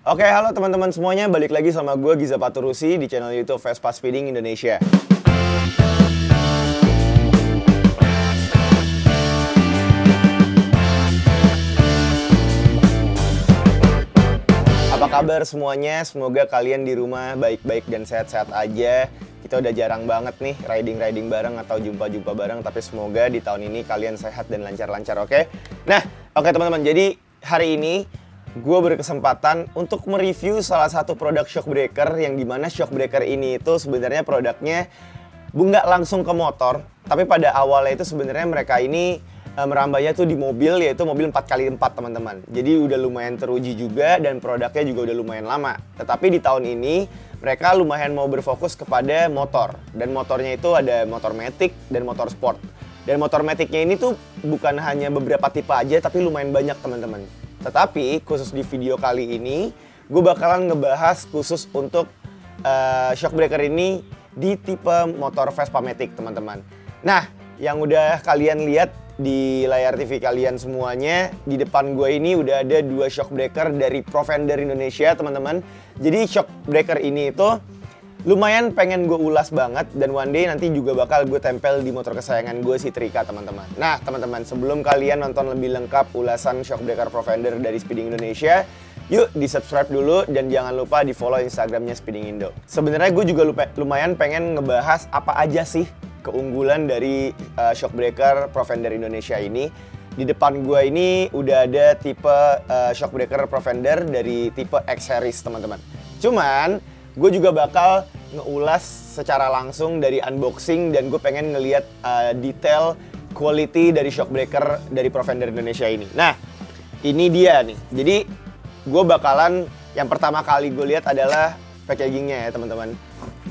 Oke, halo teman-teman semuanya, balik lagi sama gue Giza Paturusi di channel YouTube Vespa Speeding Indonesia. Apa kabar semuanya? Semoga kalian di rumah baik-baik dan sehat-sehat aja. Kita udah jarang banget nih riding-riding bareng atau jumpa-jumpa bareng, tapi semoga di tahun ini kalian sehat dan lancar-lancar, oke? Nah, oke teman-teman, jadi hari ini gue berkesempatan untuk mereview salah satu produk shock breaker, yang dimana shock breaker ini itu sebenarnya produknya nggak langsung ke motor, tapi pada awalnya itu sebenarnya mereka ini merambahnya tuh di mobil, yaitu mobil 4x4 teman-teman. Jadi udah lumayan teruji juga dan produknya juga udah lumayan lama. Tetapi di tahun ini mereka lumayan mau berfokus kepada motor, dan motornya itu ada motor matic dan motor sport. Dan motor maticnya ini tuh bukan hanya beberapa tipe aja, tapi lumayan banyak teman-teman. Tetapi khusus di video kali ini gue bakalan ngebahas khusus untuk shock breaker ini di tipe motor Vespa Matic teman-teman. Nah, yang udah kalian lihat di layar TV kalian semuanya, di depan gue ini udah ada dua shock breaker dari Provender Indonesia teman-teman. Jadi shock breaker ini itu lumayan pengen gue ulas banget, dan one day nanti juga bakal gue tempel di motor kesayangan gue si Trika teman-teman. Nah teman-teman, sebelum kalian nonton lebih lengkap ulasan shockbreaker Provender dari Speeding Indonesia, yuk di subscribe dulu dan jangan lupa di follow Instagramnya Speeding Indo. Sebenarnya gue juga lumayan pengen ngebahas apa aja sih keunggulan dari shockbreaker Provender Indonesia ini. Di depan gue ini udah ada tipe shockbreaker Provender dari tipe X series teman-teman. Cuman gue juga bakal ngeulas secara langsung dari unboxing, dan gue pengen ngeliat detail quality dari shockbreaker dari Provender Indonesia ini. Nah, ini dia nih. Jadi gue bakalan, yang pertama kali gue lihat adalah packagingnya ya teman-teman.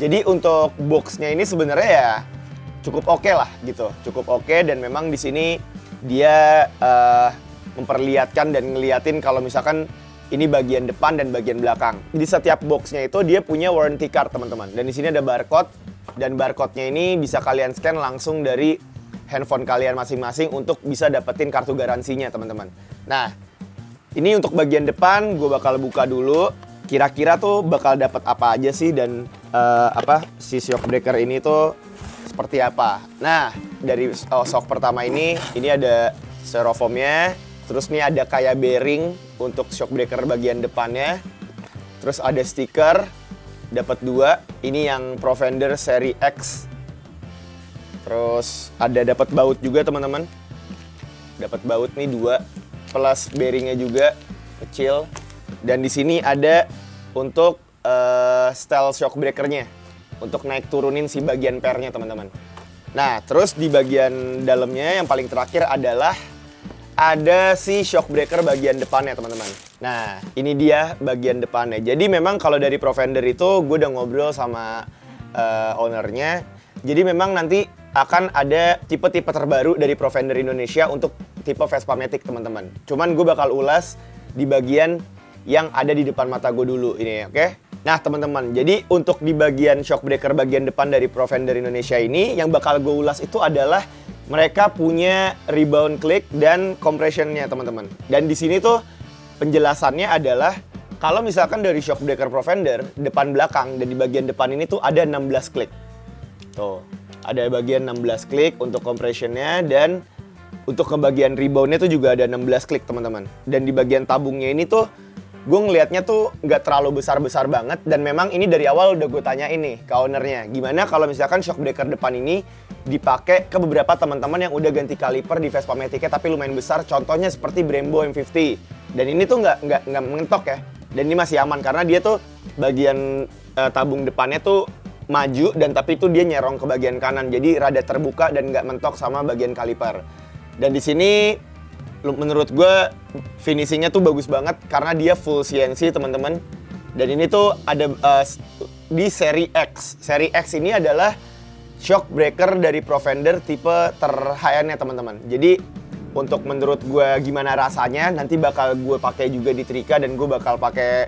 Jadi untuk boxnya ini sebenarnya ya cukup oke lah gitu, cukup oke, dan memang di sini dia memperlihatkan dan ngeliatin kalau misalkan ini bagian depan dan bagian belakang. Di setiap boxnya itu dia punya warranty card teman-teman. Dan di sini ada barcode, dan barcode-nya ini bisa kalian scan langsung dari handphone kalian masing-masing untuk bisa dapetin kartu garansinya teman-teman. Nah, ini untuk bagian depan gue bakal buka dulu. Kira-kira tuh bakal dapet apa aja sih, dan si shockbreaker ini tuh seperti apa. Nah, dari shock pertama ini ada styrofoamnya. Terus nih ada kayak bearing untuk shockbreaker bagian depannya. Terus ada stiker, dapat 2. Ini yang Provender seri X. Terus ada dapat baut juga teman-teman. Dapat baut nih 2, plus bearingnya juga kecil. Dan di sini ada untuk style shockbreakernya, untuk naik turunin si bagian pernya teman-teman. Nah, terus di bagian dalamnya yang paling terakhir adalah ada si shockbreaker bagian depannya teman-teman. Nah, ini dia bagian depannya. Jadi memang kalau dari Provender itu gue udah ngobrol sama ownernya. Jadi memang nanti akan ada tipe-tipe terbaru dari Provender Indonesia untuk tipe Vespa Matic teman-teman. Cuman gue bakal ulas di bagian yang ada di depan mata gue dulu ini, oke? Nah teman-teman, jadi untuk di bagian shockbreaker bagian depan dari Provender Indonesia ini, yang bakal gue ulas itu adalah mereka punya rebound click dan compressionnya teman-teman. Dan di sini tuh penjelasannya adalah kalau misalkan dari shockbreaker Provender depan belakang, dan di bagian depan ini tuh ada 16 klik. Tuh, ada bagian 16 klik untuk compressionnya, dan untuk ke bagian reboundnya tuh juga ada 16 klik teman-teman. Dan di bagian tabungnya ini tuh gue ngelihatnya tuh nggak terlalu besar-besar banget, dan memang ini dari awal udah gue tanyain nih ke ownernya, gimana kalau misalkan shockbreaker depan ini dipakai ke beberapa teman-teman yang udah ganti kaliper di Vespa Matic-nya tapi lumayan besar, contohnya seperti Brembo M50. Dan ini tuh nggak mengentok ya, dan ini masih aman karena dia tuh bagian tabung depannya tuh maju, dan tapi itu dia nyerong ke bagian kanan, jadi rada terbuka dan nggak mentok sama bagian kaliper. Dan di sini menurut gue finishingnya tuh bagus banget karena dia full CNC teman-teman. Dan ini tuh ada di seri X. Seri X ini adalah shockbreaker dari Provender tipe ter-high-end-nya teman-teman. Jadi untuk menurut gue gimana rasanya, nanti bakal gue pakai juga di Trika, dan gue bakal pakai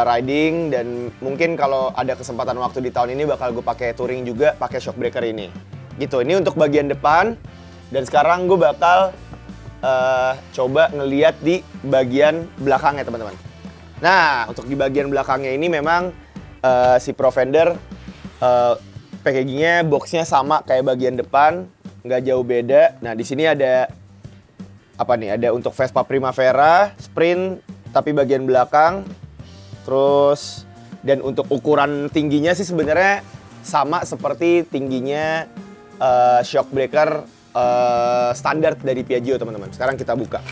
riding, dan mungkin kalau ada kesempatan waktu di tahun ini bakal gue pakai touring juga pakai shockbreaker ini. Gitu. Ini untuk bagian depan, dan sekarang gue bakal coba ngeliat di bagian belakangnya teman-teman. Nah, untuk di bagian belakangnya ini memang si Profender packagingnya, boxnya sama kayak bagian depan, nggak jauh beda. Nah, di sini ada apa nih? Ada untuk Vespa Primavera, Sprint, tapi bagian belakang. Terus dan untuk ukuran tingginya sih sebenarnya sama seperti tingginya shock breaker standar dari Piaggio, teman-teman. Sekarang kita buka.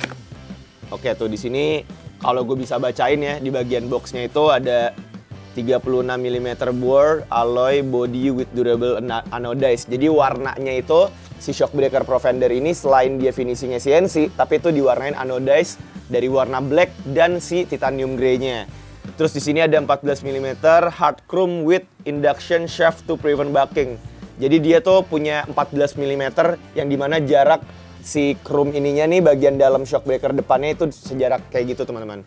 Oke, tuh di sini kalau gue bisa bacain ya, di bagian boxnya itu ada 36 mm bore alloy body with durable anodized. Jadi warnanya itu si shock breaker Profender ini selain dia finishingnya CNC, tapi itu diwarnain anodized dari warna black dan si titanium grey-nya. Terus di sini ada 14 mm hard chrome with induction shaft to prevent bucking. Jadi dia tuh punya 14 mm yang dimana jarak si chrome ininya nih, bagian dalam shock breaker depannya itu sejarak kayak gitu, teman-teman.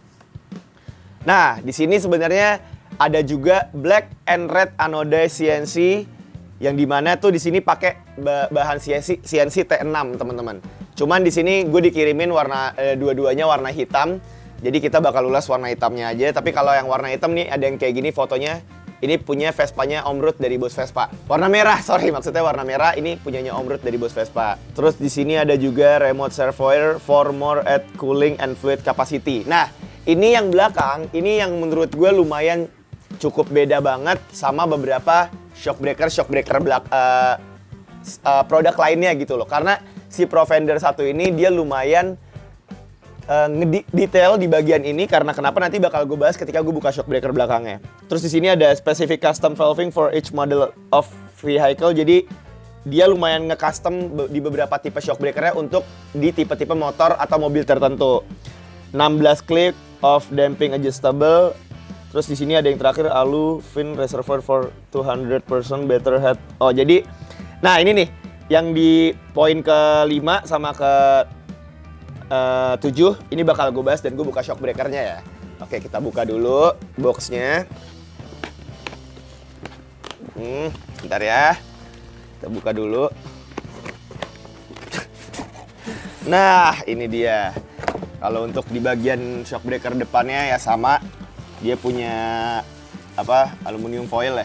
Nah, di sini sebenarnya ada juga black and red anodized CNC yang dimana tuh di sini pakai bahan CNC T6, teman-teman. Cuman di sini gue dikirimin warna dua-duanya warna hitam. Jadi kita bakal ulas warna hitamnya aja. Tapi kalau yang warna hitam nih ada yang kayak gini fotonya. Ini punya Vespanya Om Ruth dari Bos Vespa. Warna merah, sorry, maksudnya warna merah. Ini punyanya Om Ruth dari Bos Vespa. Terus di sini ada juga remote servoer for more air cooling and fluid capacity. Nah, ini yang belakang, ini yang menurut gue lumayan cukup beda banget sama beberapa shock breaker produk lainnya gitu loh. Karena si Profender 1 ini dia lumayan ngedetail di bagian ini, karena kenapa nanti bakal gue bahas ketika gue buka shock breaker belakangnya. Terus di sini ada specific custom valving for each model of vehicle. Jadi dia lumayan nge-custom di beberapa tipe shock breakernya untuk di tipe-tipe motor atau mobil tertentu. 16 clip of damping adjustable. Terus di sini ada yang terakhir alu fin reservoir for 200% better head. Oh, jadi nah ini nih yang di poin ke-5 sama ke-7 ini bakal gue bahas dan gue buka shock breakernya ya. Oke, kita buka dulu boxnya. Bentar ya. Kita buka dulu. Nah, ini dia. Kalau untuk di bagian shock breaker depannya ya sama. Dia punya apa? Aluminium foil ya?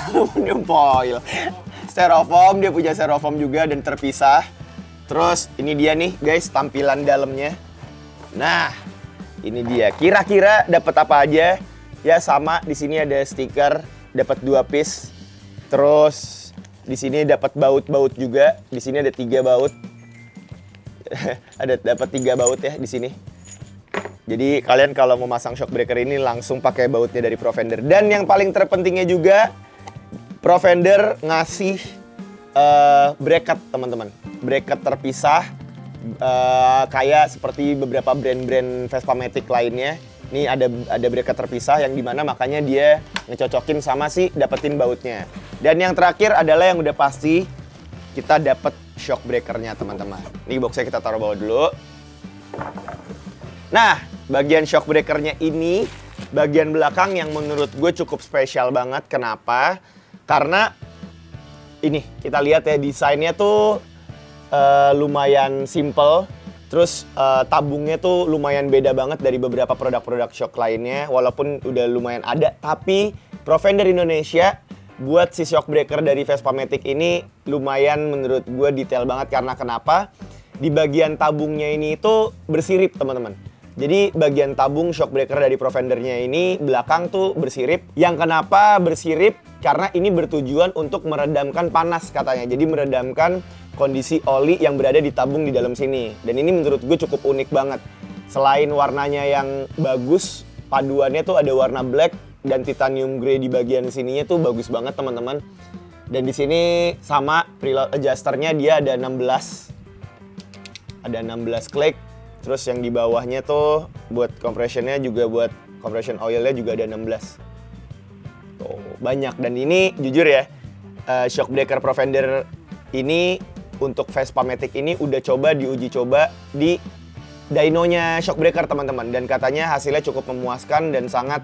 Aluminium foil. Styrofoam, dia punya styrofoam juga dan terpisah. Terus ini dia nih guys tampilan dalamnya. Nah, ini dia. Kira-kira dapat apa aja? Ya sama, di sini ada stiker, dapat 2 piece. Terus di sini dapat baut-baut juga. Di sini ada 3 baut. Dapat 3 baut ya di sini. Jadi kalian kalau mau masang shock breaker ini langsung pakai bautnya dari Profender. Dan yang paling terpentingnya juga Profender ngasih bracket, teman-teman. Bracket terpisah kayak seperti beberapa brand-brand Vespamatic lainnya. Ini ada bracket terpisah yang dimana makanya dia ngecocokin sama si dapetin bautnya. Dan yang terakhir adalah yang udah pasti kita dapet shock breakernya, teman-teman. Ini boxnya kita taruh bawah dulu. Nah, bagian shock breakernya ini, bagian belakang yang menurut gue cukup spesial banget. Kenapa? Karena ini, kita lihat ya desainnya tuh lumayan simple. Terus tabungnya tuh lumayan beda banget dari beberapa produk-produk shock lainnya. Walaupun udah lumayan ada, tapi Profender Indonesia buat si shock breaker dari Vespamatic ini lumayan menurut gue detail banget. Karena kenapa? Di bagian tabungnya ini itu bersirip, teman-teman. Jadi bagian tabung shock breaker dari Profendernya ini belakang tuh bersirip. Yang kenapa bersirip? Karena ini bertujuan untuk meredamkan panas katanya. Jadi meredamkan kondisi oli yang berada di tabung di dalam sini. Dan ini menurut gue cukup unik banget. Selain warnanya yang bagus, paduannya tuh ada warna black dan titanium grey di bagian sininya tuh bagus banget, teman-teman. Dan di sini sama preload adjusternya dia ada 16. Ada 16 klik. Terus yang di bawahnya tuh buat compressionnya juga, buat compression oilnya juga ada 16. Tuh, banyak. Dan ini jujur ya, shock breaker Profender ini untuk Vespamatic ini udah diuji coba di dynonya shock breaker, teman-teman. Dan katanya hasilnya cukup memuaskan dan sangat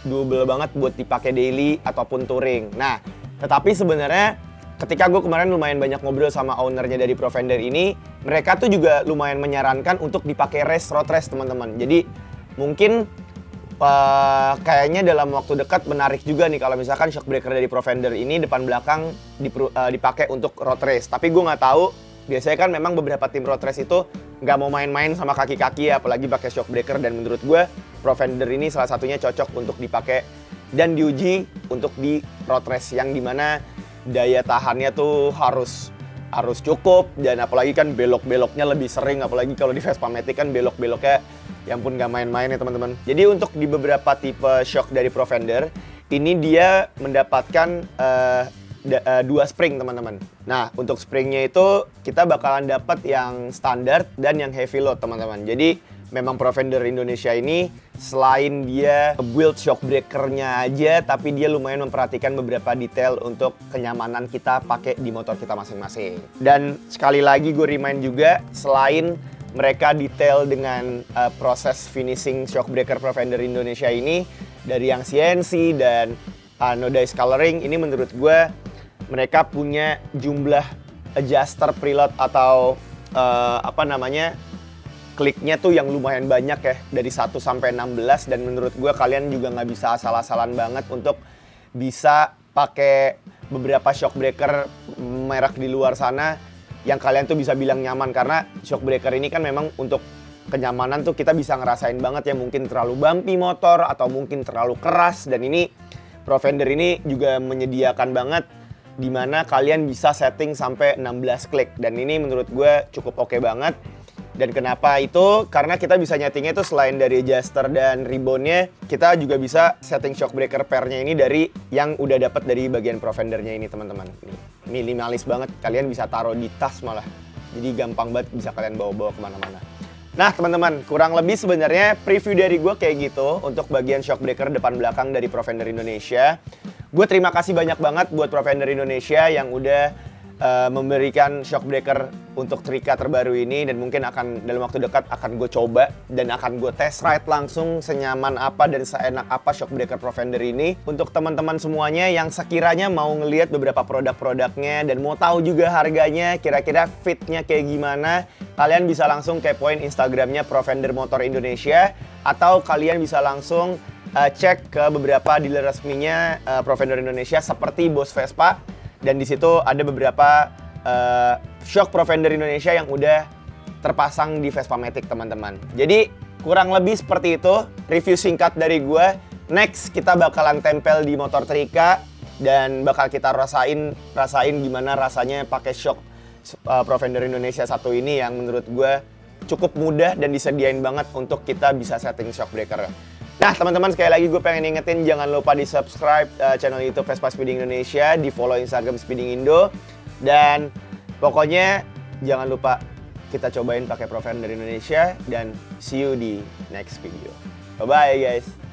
doable banget buat dipakai daily ataupun touring. Nah, tetapi sebenarnya ketika gue kemarin lumayan banyak ngobrol sama ownernya dari Profender ini, mereka tuh juga lumayan menyarankan untuk dipakai road race, teman-teman. Jadi mungkin kayaknya dalam waktu dekat menarik juga nih kalau misalkan shock breaker dari Provender ini depan belakang dipakai untuk road race. Tapi gue nggak tahu, biasanya kan memang beberapa tim road race itu nggak mau main-main sama kaki-kaki ya, apalagi pakai shock breaker. Dan menurut gue Provender ini salah satunya cocok untuk dipakai dan diuji untuk di road race yang dimana daya tahannya tuh harus cukup, dan apalagi kan belok-beloknya lebih sering, apalagi kalau di Vespa Matic kan belok-beloknya yang pun nggak main-main ya teman-teman. Jadi untuk di beberapa tipe shock dari Provender ini dia mendapatkan dua spring teman-teman. Nah untuk springnya itu kita bakalan dapat yang standar dan yang heavy load teman-teman. Jadi memang Provender Indonesia ini selain dia build shock breakernya aja, tapi dia lumayan memperhatikan beberapa detail untuk kenyamanan kita pakai di motor kita masing-masing. Dan sekali lagi gue remind juga, selain mereka detail dengan proses finishing shock breaker Provender Indonesia ini dari yang CNC dan anodized coloring, ini menurut gue mereka punya jumlah adjuster preload atau kliknya tuh yang lumayan banyak ya, dari 1 sampai 16, dan menurut gue kalian juga nggak bisa asal-asalan banget untuk bisa pakai beberapa shock breaker merek di luar sana yang kalian tuh bisa bilang nyaman, karena shock breaker ini kan memang untuk kenyamanan tuh kita bisa ngerasain banget ya, mungkin terlalu bumpy motor atau mungkin terlalu keras, dan ini Provender ini juga menyediakan banget dimana kalian bisa setting sampai 16 klik, dan ini menurut gue cukup oke banget. Dan kenapa itu? Karena kita bisa nyetingnya itu selain dari adjuster dan ribbonnya, kita juga bisa setting shock breaker pairnya ini dari yang udah dapat dari bagian Provendernya ini teman-teman. Minimalis banget, kalian bisa taruh di tas malah. Jadi gampang banget bisa kalian bawa-bawa kemana-mana. Nah teman-teman, kurang lebih sebenarnya preview dari gue kayak gitu untuk bagian shock breaker depan belakang dari Provender Indonesia. Gue terima kasih banyak banget buat Provender Indonesia yang udah memberikan shock breaker untuk Trika terbaru ini, dan mungkin akan dalam waktu dekat akan gue coba dan akan gue test ride langsung senyaman apa dan seenak apa shock breaker Provender ini. Untuk teman-teman semuanya yang sekiranya mau ngelihat beberapa produk-produknya dan mau tahu juga harganya kira-kira fitnya kayak gimana, kalian bisa langsung kepoin Instagramnya Provender Motor Indonesia, atau kalian bisa langsung cek ke beberapa dealer resminya Provender Indonesia seperti Bos Vespa. Dan di situ ada beberapa shock Provender Indonesia yang udah terpasang di Vespa Matic teman-teman. Jadi kurang lebih seperti itu review singkat dari gue. Next kita bakalan tempel di motor Trika dan bakal kita rasain gimana rasanya pakai shock Provender Indonesia satu ini yang menurut gue cukup mudah dan disediain banget untuk kita bisa setting shock breaker. Nah teman-teman, sekali lagi gue pengen ingetin jangan lupa di subscribe channel YouTube Vespa Speeding Indonesia, di follow Instagram Speeding Indo, dan pokoknya jangan lupa kita cobain pakai Provender Indonesia, dan see you di next video. Bye bye guys.